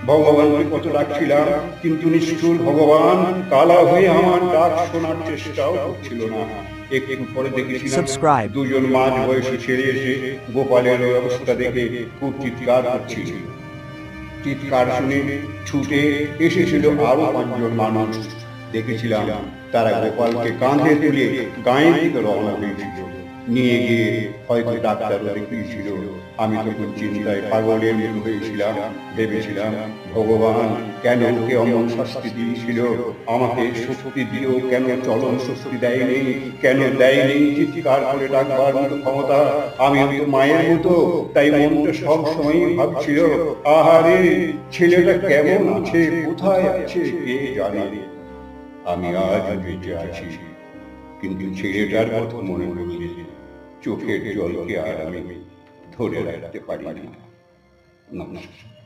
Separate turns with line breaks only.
ভগবানকে কত ডাকছিলাম, কিন্তু নিষ্ঠুর ভগবান কালা হয়ে আমার ডাক শোনার চেষ্টাও করছিল না। একটু পরে দেখেছিলাম
Subscribe.
দুজন মাঝ বয়সী ছেলে এসে গোপালের ওই অবস্থা দেখে খুব চিৎকার করছিল। চিৎকার শুনে ছুটে এসেছিল আরো 5 জন মানুষ। দেখেছিলাম তারা গোপালকে কাঁধে তুলে গাঁয়ের দিকে রওনা হয়েছিল। নিয়ে গিয়ে হয়তো ডাক্তারও দেখিয়েছিল। আমি তখন চিন্তায় পাগলের মতো হয়েছিলাম। ভেবেছিলাম, ভগবান কেন ওকে অমন শাস্তি দিয়েছিল? আমাকে শক্তি দিয়েও কেন চলন শক্তি দেয়নি? কেন দেয়নি চিৎকার করে ডাকবার মতো ক্ষমতা? আমি তো মায়ের মতো, তাই মনটা সব সময় ভাবছিল, আহারে ছেলেটা কেমন আছে, কোথায় আছে কে জানে। আমি আজ বেঁচে আছি, কিন্তু ছেলেটার কথা মনে পড়লে চোখের জলকে আর আমি ধরে রাখতে পারি না। নমস্কার।